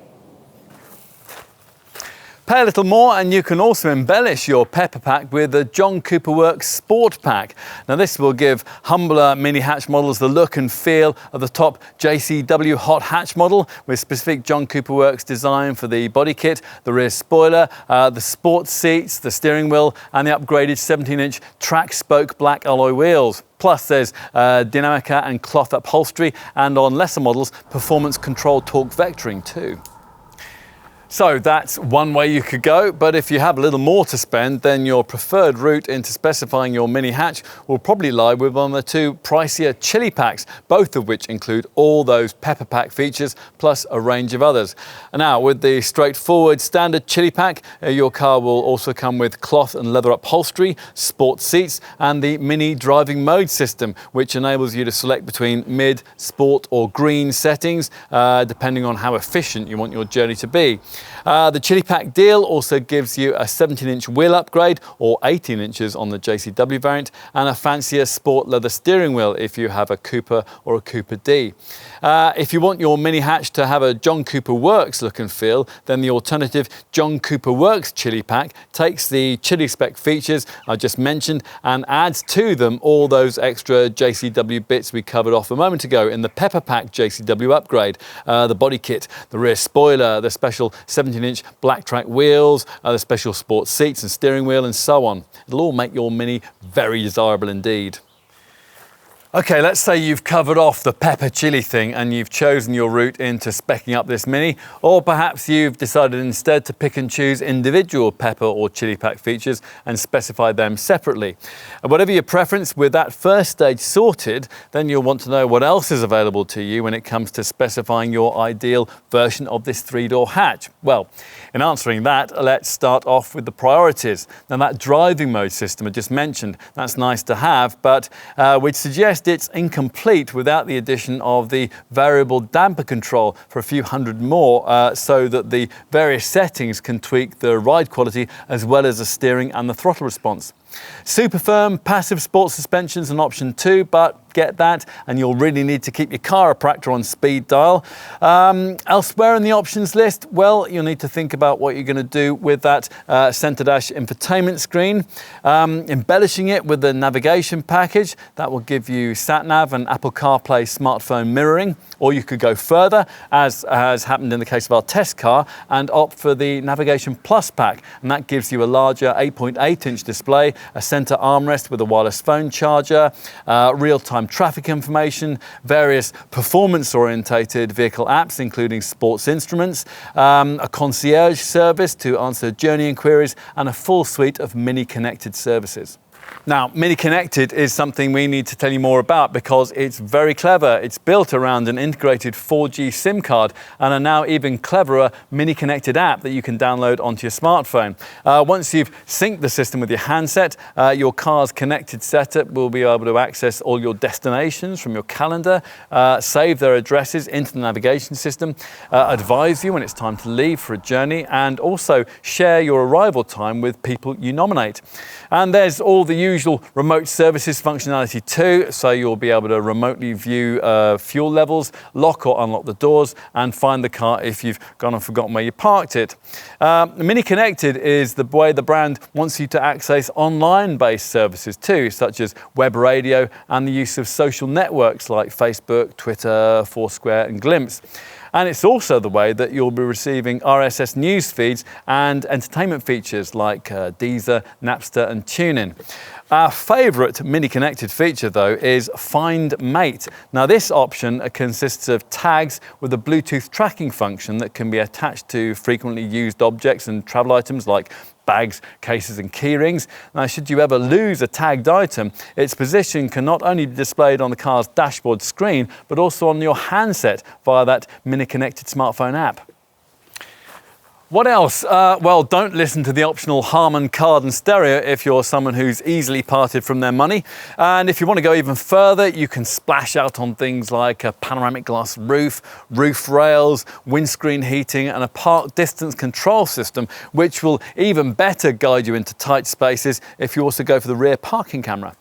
Pay a little more and you can also embellish your Pepper Pack with the John Cooper Works Sport Pack. Now this will give humbler mini hatch models the look and feel of the top JCW hot hatch model with specific John Cooper Works design for the body kit, the rear spoiler, the sports seats, the steering wheel and the upgraded 17-inch track spoke black alloy wheels. Plus there's Dynamica and cloth upholstery, and on lesser models performance control torque vectoring too. So that's one way you could go, but if you have a little more to spend, then your preferred route into specifying your mini hatch will probably lie with one of the two pricier chili packs, both of which include all those Pepper Pack features, plus a range of others. And now, with the straightforward standard chili pack, your car will also come with cloth and leather upholstery, sports seats, and the mini driving mode system, which enables you to select between mid, sport, or green settings, depending on how efficient you want your journey to be. The Chili Pack deal also gives you a 17-inch wheel upgrade, or 18 inches on the JCW variant, and a fancier sport leather steering wheel if you have a Cooper or a Cooper D. If you want your mini hatch to have a John Cooper Works look and feel, then the alternative John Cooper Works Chili Pack takes the chili spec features I just mentioned and adds to them all those extra JCW bits we covered off a moment ago in the Pepper Pack JCW upgrade. The body kit, the rear spoiler, the special 17-inch black track wheels, the special sports seats and steering wheel, and so on. It'll all make your Mini very desirable indeed. Okay, let's say you've covered off the pepper chili thing and you've chosen your route into speccing up this Mini, or perhaps you've decided instead to pick and choose individual pepper or chili pack features and specify them separately. And whatever your preference, with that first stage sorted, then you'll want to know what else is available to you when it comes to specifying your ideal version of this three-door hatch. Well, in answering that, let's start off with the priorities. Now, that driving mode system I just mentioned, that's nice to have, but we'd suggest it's incomplete without the addition of the variable damper control for a few hundred more, so that the various settings can tweak the ride quality as well as the steering and the throttle response. Super firm passive sports suspension's an option too, but get that and you'll really need to keep your chiropractor on speed dial. Elsewhere in the options list, well, you'll need to think about what you're going to do with that centre dash infotainment screen. Embellishing it with the navigation package, that will give you sat-nav and Apple CarPlay smartphone mirroring, or you could go further, as has happened in the case of our test car, and opt for the Navigation Plus pack, and that gives you a larger 8.8-inch display, a centre armrest with a wireless phone charger, real-time traffic information, various performance-orientated vehicle apps including sports instruments, a concierge service to answer journey inquiries, and a full suite of Mini connected services. Now, Mini Connected is something we need to tell you more about because it's very clever. It's built around an integrated 4G SIM card and a now even cleverer Mini Connected app that you can download onto your smartphone. Once you've synced the system with your handset, your car's connected setup will be able to access all your destinations from your calendar, save their addresses into the navigation system, advise you when it's time to leave for a journey, and also share your arrival time with people you nominate. And there's all the usual remote services functionality too, so you'll be able to remotely view fuel levels, lock or unlock the doors, and find the car if you've gone and forgotten where you parked it. Mini Connected is the way the brand wants you to access online-based services too, such as web radio and the use of social networks like Facebook, Twitter, Foursquare, and Glimpse. And it's also the way that you'll be receiving RSS news feeds and entertainment features like Deezer, Napster, and TuneIn. Our favourite Mini Connected feature, though, is Find Mate. Now, this option consists of tags with a Bluetooth tracking function that can be attached to frequently used objects and travel items like bags, cases and key rings. Now, should you ever lose a tagged item, its position can not only be displayed on the car's dashboard screen, but also on your handset via that Mini Connected smartphone app. What else? Well, don't listen to the optional Harman Kardon stereo if you're someone who's easily parted from their money. And if you want to go even further, you can splash out on things like a panoramic glass roof, roof rails, windscreen heating, and a park distance control system, which will even better guide you into tight spaces if you also go for the rear parking camera.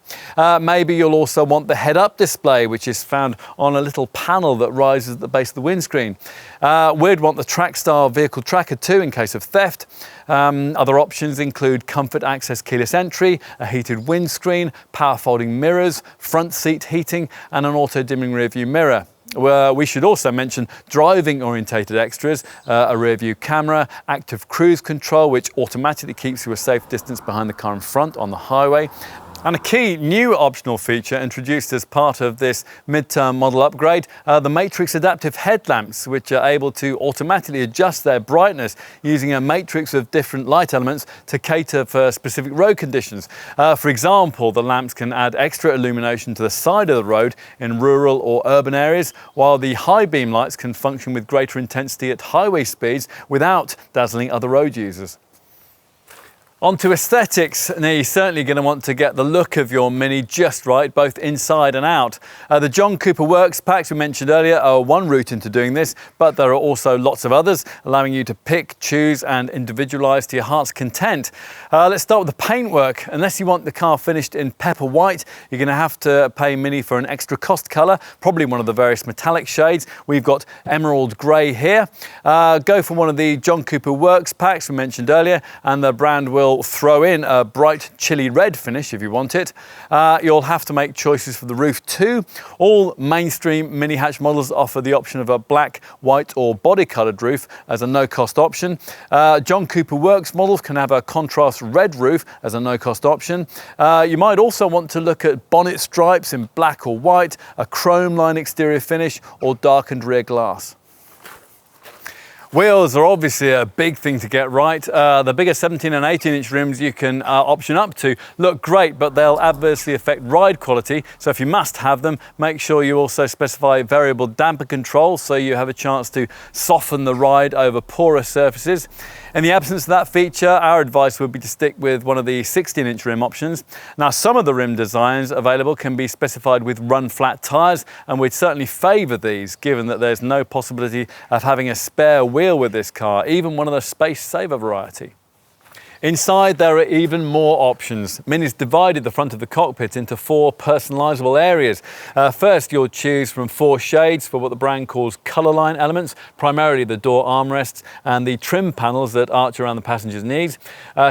Maybe you'll also want the head-up display, which is found on a little panel that rises at the base of the windscreen. We'd want the Trackstar vehicle tracker too, 2 in case of theft. Other options include comfort access keyless entry, a heated windscreen, power folding mirrors, front seat heating and an auto dimming rear view mirror. We should also mention driving orientated extras, a rear view camera, active cruise control which automatically keeps you a safe distance behind the car in front on the highway. And a key new optional feature introduced as part of this mid-term model upgrade, the Matrix adaptive headlamps, which are able to automatically adjust their brightness using a matrix of different light elements to cater for specific road conditions. For example, the lamps can add extra illumination to the side of the road in rural or urban areas, while the high beam lights can function with greater intensity at highway speeds without dazzling other road users. On to aesthetics. Now you're certainly going to want to get the look of your Mini just right, both inside and out. The John Cooper Works packs we mentioned earlier are one route into doing this, but there are also lots of others, allowing you to pick, choose and individualise to your heart's content. Let's start with the paintwork. Unless you want the car finished in pepper white, you're going to have to pay Mini for an extra cost colour, probably one of the various metallic shades. We've got emerald grey here. Go for one of the John Cooper Works packs we mentioned earlier, and the brand will throw in a bright chili red finish if you want it. You'll have to make choices for the roof too. All mainstream mini hatch models offer the option of a black, white or body coloured roof as a no-cost option. John Cooper Works models can have a contrast red roof as a no-cost option. You might also want to look at bonnet stripes in black or white, a chrome line exterior finish or darkened rear glass. Wheels are obviously a big thing to get right. The bigger 17 and 18 inch rims you can option up to look great, but they'll adversely affect ride quality. So if you must have them, make sure you also specify variable damper control so you have a chance to soften the ride over porous surfaces. In the absence of that feature, our advice would be to stick with one of the 16 inch rim options. Now some of the rim designs available can be specified with run flat tyres, and we'd certainly favour these given that there's no possibility of having a spare wheel with this car, even one of the space saver variety. Inside there are even more options. Mini's divided the front of the cockpit into 4 personalisable areas. First you'll choose from 4 shades for what the brand calls colour line elements, primarily the door armrests and the trim panels that arch around the passenger's knees.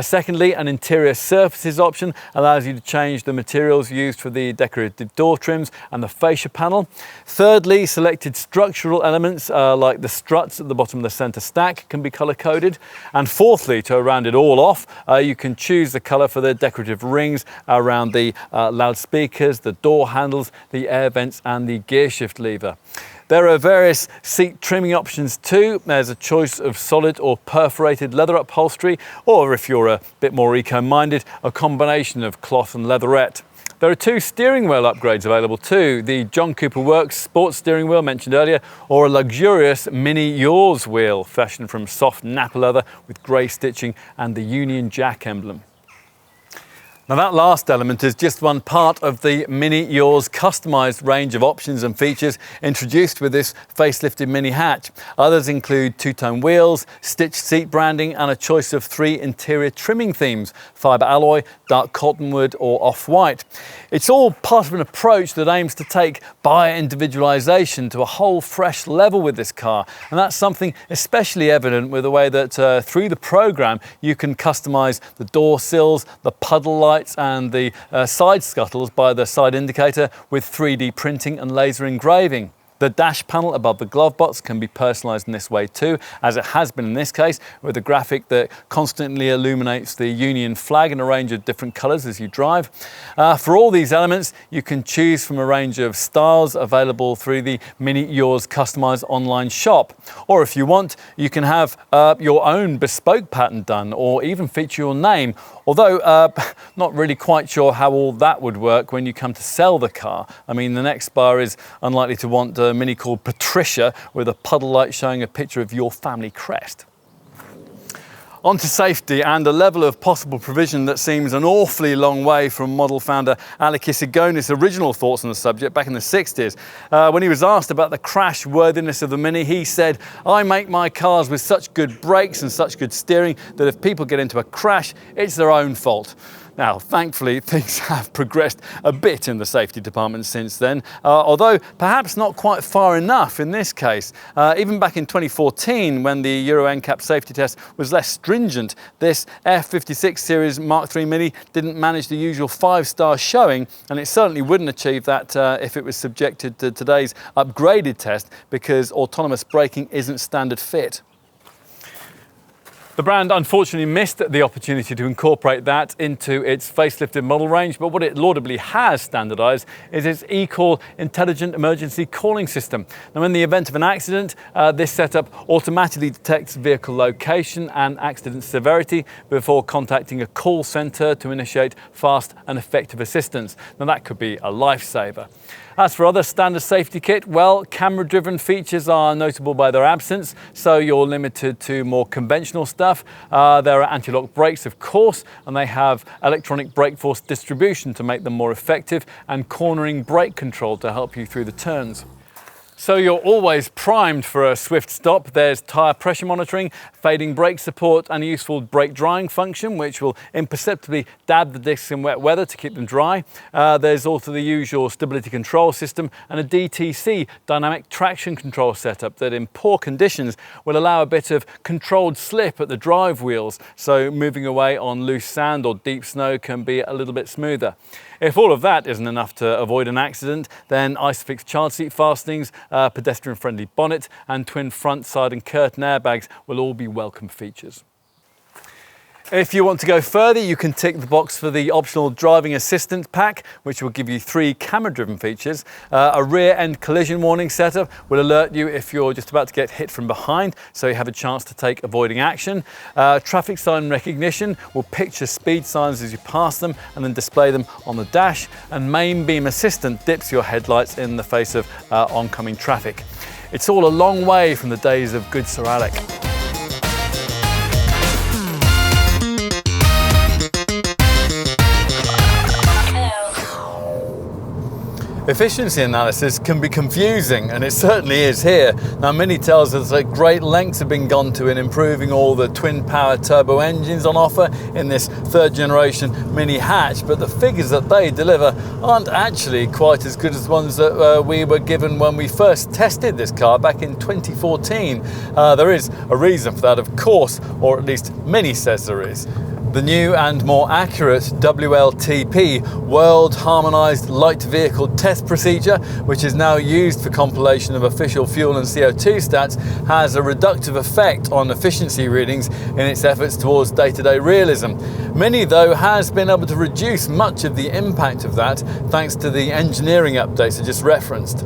Secondly, an interior surfaces option allows you to change the materials used for the decorative door trims and the fascia panel. Thirdly, selected structural elements like the struts at the bottom of the centre stack can be colour coded. And fourthly, to round it all off, you can choose the colour for the decorative rings around the loudspeakers, the door handles, the air vents and the gear shift lever. There are various seat trimming options too. There's a choice of solid or perforated leather upholstery, or if you're a bit more eco-minded, a combination of cloth and leatherette. There are 2 steering wheel upgrades available too, the John Cooper Works sports steering wheel mentioned earlier, or a luxurious Mini Yours wheel fashioned from soft Napa leather with grey stitching and the Union Jack emblem. Now that last element is just one part of the Mini Yours customised range of options and features introduced with this facelifted mini hatch. Others include 2-tone wheels, stitched seat branding and a choice of 3 interior trimming themes, fibre alloy, dark cottonwood or off-white. It's all part of an approach that aims to take buyer individualisation to a whole fresh level with this car, and that's something especially evident with the way that through the programme you can customise the door sills, the puddle lights and the side scuttles by the side indicator with 3D printing and laser engraving. The dash panel above the glove box can be personalised in this way too, as it has been in this case, with a graphic that constantly illuminates the Union flag in a range of different colours as you drive. For all these elements, you can choose from a range of styles available through the Mini Yours customised online shop. Or if you want, you can have your own bespoke pattern done, or even feature your name. Although, not really quite sure how all that would work when you come to sell the car. I mean, the next buyer is unlikely to want a Mini called Patricia with a puddle light showing a picture of your family crest. On to safety and a level of possible provision that seems an awfully long way from model founder Alec Isigonis' original thoughts on the subject back in the 60s. When he was asked about the crash worthiness of the Mini, he said, "I make my cars with such good brakes and such good steering that if people get into a crash, it's their own fault." Now, thankfully, things have progressed a bit in the safety department since then, although perhaps not quite far enough in this case. Even back in 2014, when the Euro NCAP safety test was less stringent, this F56 Series Mark III Mini didn't manage the usual 5-star showing, and it certainly wouldn't achieve that if it was subjected to today's upgraded test, because autonomous braking isn't standard fit. The brand unfortunately missed the opportunity to incorporate that into its facelifted model range, but what it laudably has standardised is its eCall intelligent emergency calling system. Now, in the event of an accident, this setup automatically detects vehicle location and accident severity before contacting a call centre to initiate fast and effective assistance. Now, that could be a lifesaver. As for other standard safety kit, well, camera-driven features are notable by their absence, so you're limited to more conventional stuff. There are anti-lock brakes, of course, and they have electronic brake force distribution to make them more effective, and cornering brake control to help you through the turns. So you're always primed for a swift stop. There's tyre pressure monitoring, fading brake support, and a useful brake drying function, which will imperceptibly dab the discs in wet weather to keep them dry. There's also the usual stability control system and a DTC, dynamic traction control setup, that in poor conditions will allow a bit of controlled slip at the drive wheels, so moving away on loose sand or deep snow can be a little bit smoother. If all of that isn't enough to avoid an accident, then ISOFIX child seat fastenings, pedestrian-friendly bonnet, and twin front, side and curtain airbags will all be welcome features. If you want to go further, you can tick the box for the optional driving assistance pack, which will give you 3 camera-driven features. A rear-end collision warning setup will alert you if you're just about to get hit from behind, so you have a chance to take avoiding action. Traffic sign recognition will picture speed signs as you pass them and then display them on the dash. And main beam assistant dips your headlights in the face of oncoming traffic. It's all a long way from the days of good Sir Alec. Efficiency analysis can be confusing, and it certainly is here. Now, Mini tells us that great lengths have been gone to in improving all the twin-power turbo engines on offer in this 3rd generation Mini hatch, but the figures that they deliver aren't actually quite as good as the ones that we were given when we first tested this car back in 2014. There is a reason for that, of course, or at least Mini says there is. The new and more accurate WLTP, World Harmonised Light Vehicle Test Procedure, which is now used for compilation of official fuel and CO2 stats, has a reductive effect on efficiency readings in its efforts towards day-to-day realism. Mini, though, has been able to reduce much of the impact of that thanks to the engineering updates I just referenced.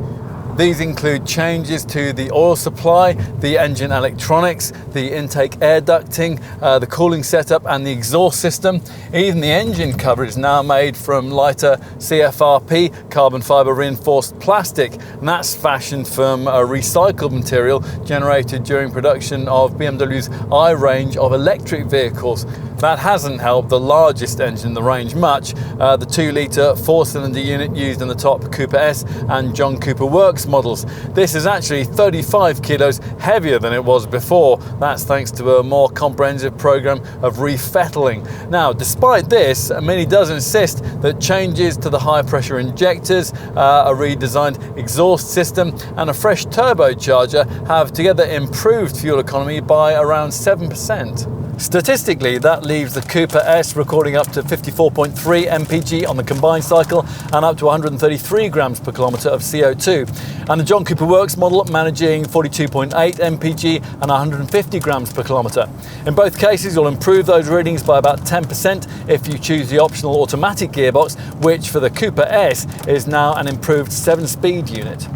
These include changes to the oil supply, the engine electronics, the intake air ducting, the cooling setup and the exhaust system. Even the engine cover is now made from lighter CFRP, carbon fibre reinforced plastic, and that's fashioned from a recycled material generated during production of BMW's I range of electric vehicles. That hasn't helped the largest engine in the range much, the 2-litre 4-cylinder unit used in the top Cooper S and John Cooper Works models. This is actually 35 kilos heavier than it was before. That's thanks to a more comprehensive program of re-fettling. Now, despite this, Mini does insist that changes to the high pressure injectors, a redesigned exhaust system and a fresh turbocharger have together improved fuel economy by around 7%. Statistically, that leaves the Cooper S recording up to 54.3 mpg on the combined cycle and up to 133 grams per kilometre of CO2. And the John Cooper Works model managing 42.8 mpg and 150 grams per kilometre. In both cases, you'll improve those readings by about 10% if you choose the optional automatic gearbox, which for the Cooper S is now an improved 7-speed unit.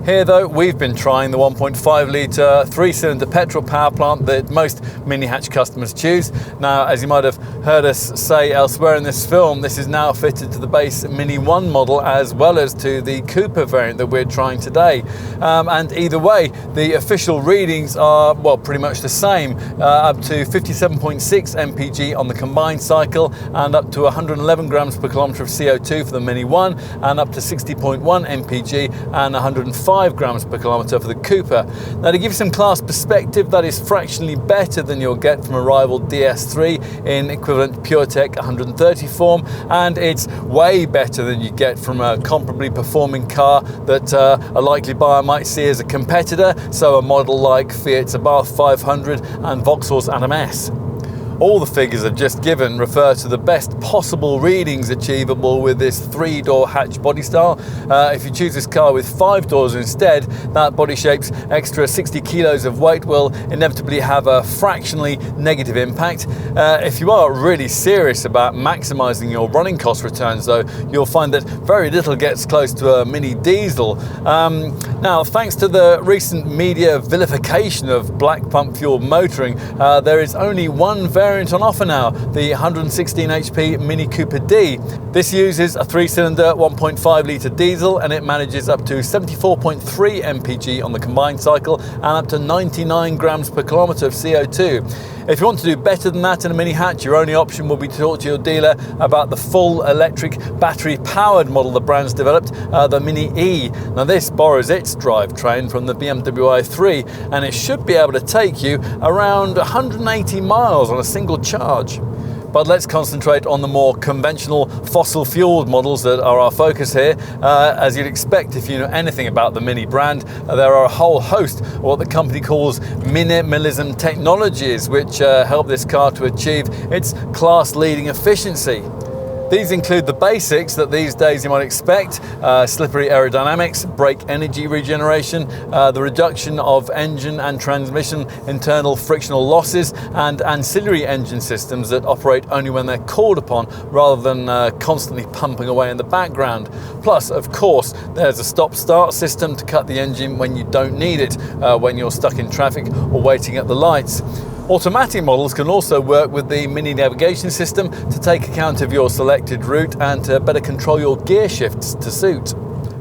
Here, though, we've been trying the 1.5-litre 3-cylinder petrol power plant that most Mini hatch customers choose. Now, as you might have heard us say elsewhere in this film, this is now fitted to the base Mini 1 model as well as to the Cooper variant that we're trying today. And either way, the official readings are, well, pretty much the same, up to 57.6 mpg on the combined cycle and up to 111 grams per kilometre of CO2 for the Mini 1 and up to 60.1 mpg and 105 105 grams per kilometre for the Cooper. Now, to give you some class perspective, that is fractionally better than you'll get from a rival DS3 in equivalent PureTech 130 form, and it's way better than you get from a comparably performing car that a likely buyer might see as a competitor, so a model like Fiat's Abarth 500 and Vauxhall's Atom S. All the figures I've just given refer to the best possible readings achievable with this 3-door hatch body style. If you choose this car with 5 doors instead, that body shape's extra 60 kilos of weight will inevitably have a fractionally negative impact. If you are really serious about maximising your running cost returns though, you'll find that very little gets close to a mini diesel. Now, thanks to the recent media vilification of black pump fuel motoring, there is only one variant on offer now, the 116 HP Mini Cooper D. This uses a 3-cylinder 1.5 litre diesel, and it manages up to 74.3 mpg on the combined cycle and up to 99 grams per kilometre of CO2. If you want to do better than that in a mini hatch, your only option will be to talk to your dealer about the full electric battery powered model the brand's developed, the Mini E. Now, this borrows its drivetrain from the BMW i3, and it should be able to take you around 180 miles on a single charge. But let's concentrate on the more conventional fossil-fueled models that are our focus here. As you'd expect if you know anything about the Mini brand, there are a whole host of what the company calls minimalism technologies, which help this car to achieve its class-leading efficiency. These include the basics that these days you might expect: slippery aerodynamics, brake energy regeneration, the reduction of engine and transmission internal frictional losses, and ancillary engine systems that operate only when they're called upon rather than constantly pumping away in the background. Plus, of course, there's a stop-start system to cut the engine when you don't need it, when you're stuck in traffic or waiting at the lights. Automatic models can also work with the Mini navigation system to take account of your selected route and to better control your gear shifts to suit.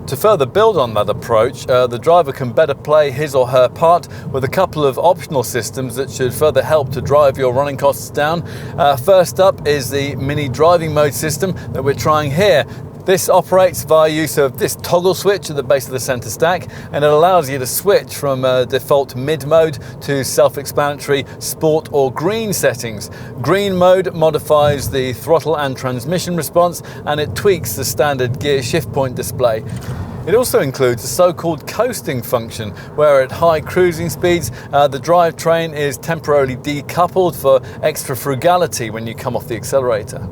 To further build on that approach, the driver can better play his or her part with a couple of optional systems that should further help to drive your running costs down. First up is the Mini driving mode system that we're trying here. This operates via use of this toggle switch at the base of the center stack, and it allows you to switch from default mid mode to self-explanatory sport or green settings. Green mode modifies the throttle and transmission response, and it tweaks the standard gear shift point display. It also includes a so-called coasting function, where at high cruising speeds, the drivetrain is temporarily decoupled for extra frugality when you come off the accelerator.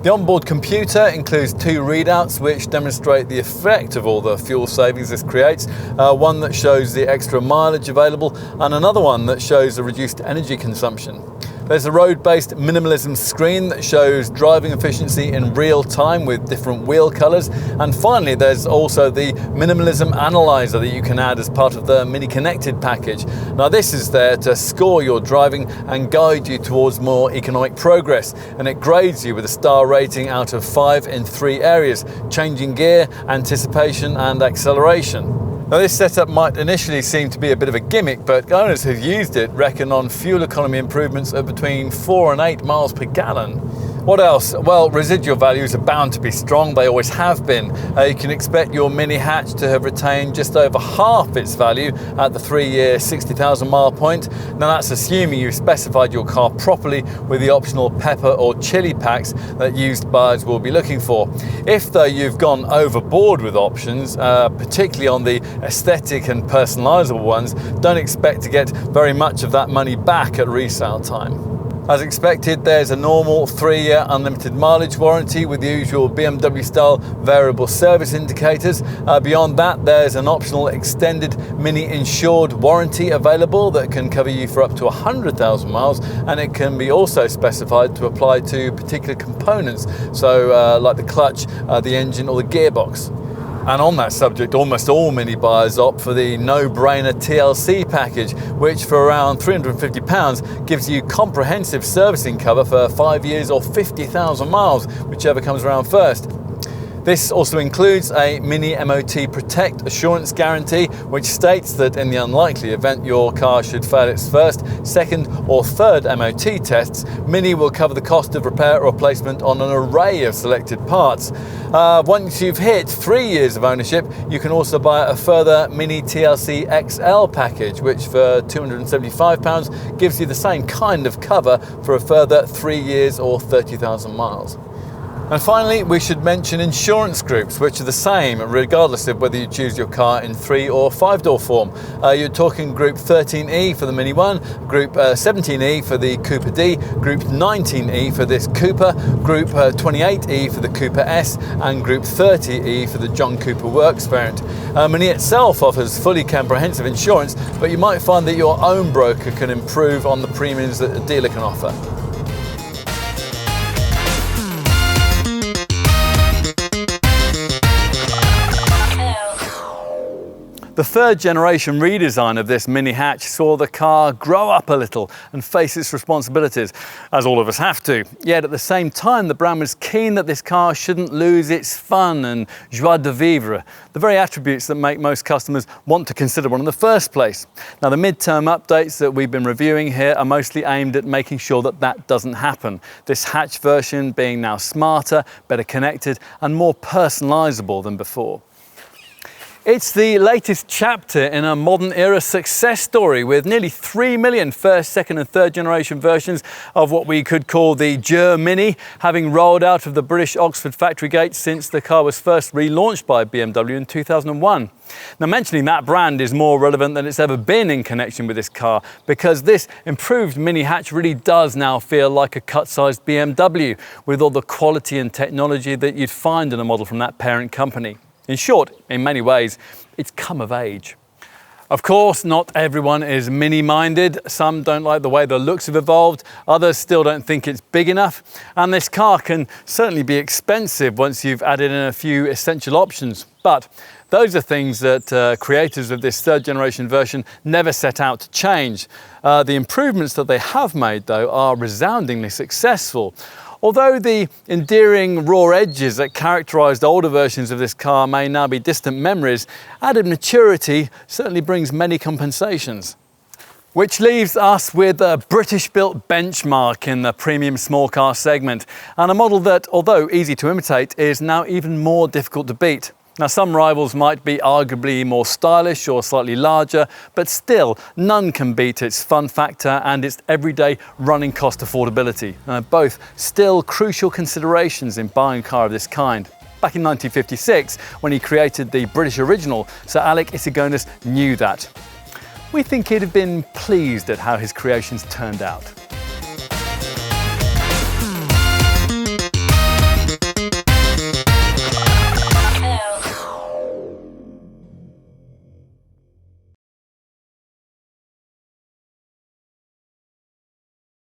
The onboard computer includes 2 readouts which demonstrate the effect of all the fuel savings this creates, one that shows the extra mileage available and another one that shows the reduced energy consumption. There's a road-based minimalism screen that shows driving efficiency in real time with different wheel colours. And finally, there's also the minimalism analyzer that you can add as part of the Mini Connected package. Now, this is there to score your driving and guide you towards more economic progress. And it grades you with a star rating out of 5 in 3 areas: changing gear, anticipation and acceleration. Now, this setup might initially seem to be a bit of a gimmick, but owners who've used it reckon on fuel economy improvements of between 4 and 8 miles per gallon. What else? Well, residual values are bound to be strong. They always have been. You can expect your mini hatch to have retained just over half its value at the 3-year 60,000 mile point. Now, that's assuming you've specified your car properly with the optional pepper or chili packs that used buyers will be looking for. If though you've gone overboard with options, particularly on the aesthetic and personalisable ones, don't expect to get very much of that money back at resale time. As expected, there's a normal 3-year unlimited mileage warranty with the usual BMW style variable service indicators. Beyond that, there's an optional extended Mini insured warranty available that can cover you for up to 100,000 miles, and it can be also specified to apply to particular components, so like the clutch, the engine or the gearbox. And on that subject, almost all Mini buyers opt for the no-brainer TLC package, which for around £350 gives you comprehensive servicing cover for 5 years or 50,000 miles, whichever comes around first. This also includes a Mini MOT Protect Assurance Guarantee, which states that in the unlikely event your car should fail its first, second or third MOT tests, Mini will cover the cost of repair or replacement on an array of selected parts. Once you've hit 3 years of ownership, you can also buy a further Mini TLC XL package, which for £275 gives you the same kind of cover for a further 3 years or 30,000 miles. And finally, we should mention insurance groups, which are the same regardless of whether you choose your car in 3 or 5-door form. You're talking Group 13E for the Mini 1, Group 17E for the Cooper D, Group 19E for this Cooper, Group 28E for the Cooper S, and Group 30E for the John Cooper Works variant. Mini itself offers fully comprehensive insurance, but you might find that your own broker can improve on the premiums that a dealer can offer. The third generation redesign of this Mini hatch saw the car grow up a little and face its responsibilities, as all of us have to. Yet at the same time, the brand was keen that this car shouldn't lose its fun and joie de vivre, the very attributes that make most customers want to consider one in the first place. Now, the mid-term updates that we've been reviewing here are mostly aimed at making sure that that doesn't happen. This hatch version being now smarter, better connected and more personalisable than before. It's the latest chapter in a modern era success story, with nearly 3 million first, second and third generation versions of what we could call the Ger Mini having rolled out of the British Oxford factory gate since the car was first relaunched by BMW in 2001. Now, mentioning that brand is more relevant than it's ever been in connection with this car, because this improved Mini hatch really does now feel like a cut-sized BMW, with all the quality and technology that you'd find in a model from that parent company. In short, in many ways, it's come of age. Of course, not everyone is Mini-minded. Some don't like the way the looks have evolved. Others still don't think it's big enough. And this car can certainly be expensive once you've added in a few essential options. But those are things that creators of this third generation version never set out to change. The improvements that they have made, though, are resoundingly successful. Although the endearing raw edges that characterised older versions of this car may now be distant memories, added maturity certainly brings many compensations. Which leaves us with a British-built benchmark in the premium small car segment, and a model that, although easy to imitate, is now even more difficult to beat. Now, some rivals might be arguably more stylish or slightly larger, but still, none can beat its fun factor and its everyday running cost affordability. Both still crucial considerations in buying a car of this kind. Back in 1956, when he created the British original, Sir Alec Issigonis knew that. We think he'd have been pleased at how his creations turned out.